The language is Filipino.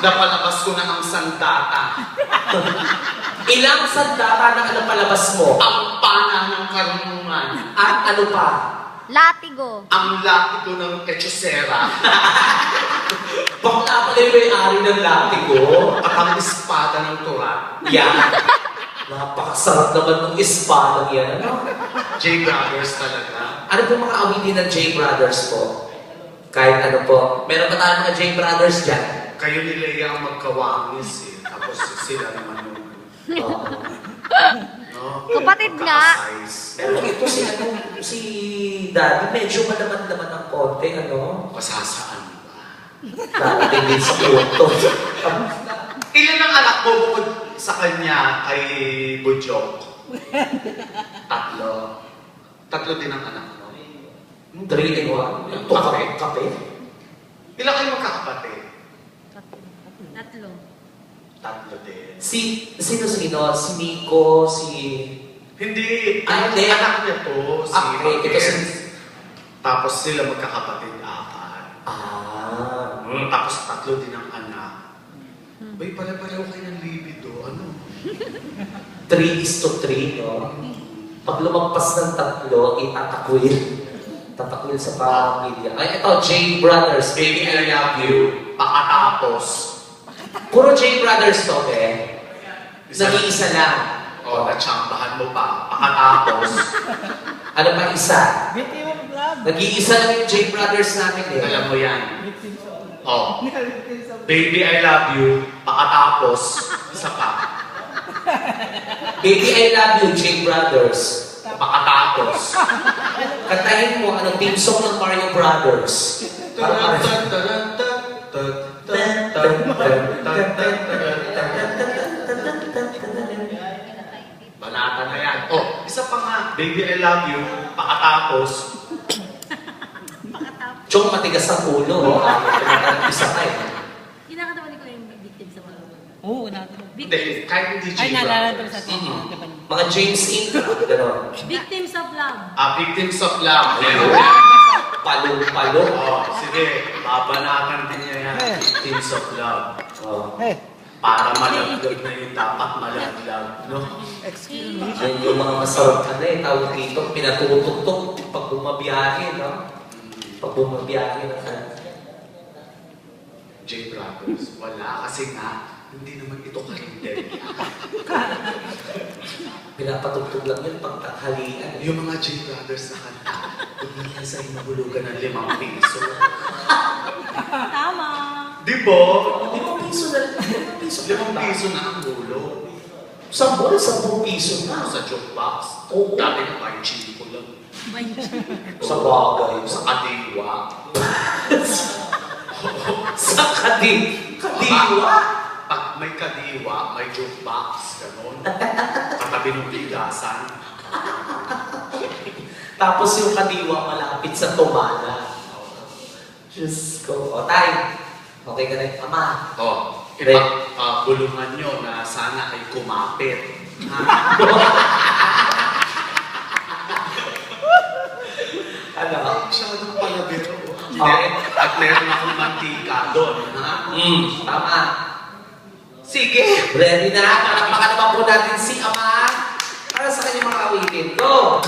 Napalabas ko na ang sandata. Ilang sandata na napalabas mo? Ang pana ng karunungan. At ano pa? Latigo. Ang latigo ng hechicera. Bakla pala yung may-ari ng latigo. At ang espada ng turat. Yan. Napakasarap naman ng espada yan. J Brothers talaga. Ano po mga awitin ng J Brothers po? Kahit ano po. Meron ba tayong mga J Brothers dyan? Kayo ni Leia ang magkawangis eh. Tapos sila naman yung... Oo. No? Kapatid nga. Magkaka-size. Pero ito si Daddy, medyo malaman-laman ng konti, ano? Pasasaan ba? Darating din sa auto. Ilan ang anak mo bukod sa kanya kay Bujok? Tatlo. Tatlo din ang anak mo. 3 and 1. Ito kape. Ilan kayo magkakapatid? Tatlo. Tatlo din. Sino? Si Nico, si... Hindi. Hindi. Anak niya to. Si Okay, ito si... Tapos sila magkakapatid 4. Ah. Tapos tatlo din ang anak. Bay, pare-pareho kayo ng libido. Ano? 3:3, no? Pag lumagpas ng 3, itatakwil. Tatakwil sa pamilya. Ay, ito, J Brothers, Baby I Love You. Pakatapos. Puro J Brothers to, eh. Nag-iisa lang. O, natsambahan mo pa. Pakatapos. Ano pa isa? Victim of love. Nag-iisa lang yung J Brothers namin, eh. Alam mo yan. Victim of love. Oh. Victim of Baby, I love you. Pakatapos. Isa pa. Baby I Love You, J Brothers. Pakatapos. Kantahin mo, ano, team song ng Mario Brothers. Banata na yan. Oh, isa pa nga. Baby, I love you. Pakatapos. Chong, matigas ang ulo. Oh. Isa ka eh. Kinakatawa ni ko yung victim sa mga. Oo, natin. Hindi, kahit hindi Ay, J naalala ko Brothers. sa atin. Diba? Mga James Ingram, gano'n. Victims of love. Victims of love. Ayun. Palong-palong. Oh, sige. Babanatan din niya yan. Victims of love. Oh. Eh, Para malaglag na yung dapat malaglag. No? excuse me. Yan yung mga masarap ka na eh. Tawag dito, pinatutok-tok pag bumabiyahe, no? Pag bumabiyahe na ka. J Brothers. Wala. Kasi nga, hindi naman ito karinderya. Pinapatugtog lang yun pag taghalian. Yung mga J Brothers na kanta, huwag na lang sa inabulugan ng 5 piso. Tama. Di ba? 5 piso na. 5 piso 5 piso na ang gulo. Sa mall, 10 piso na. Sa jukebox. Oo. Dati na parang chili ko lang. Sa bagay. Sa kadiwa. Sa kadiwa. Pag may kadiwa, may jukebox. Ganon. Katabi ng bigasan. Tapos yung kadiwa malapit sa tumana. Diyos ko. O, tay. Okay ka rin, ama. Oh, Right. bulungan nyo na sana ay kumapit. Ano? Masyadong palabiro. Okay. At meron akong mantika doon. Ha? Tama. Sige! Ready na? Palakpakan naman po natin si ama para sa kanyang mga awitin. Go!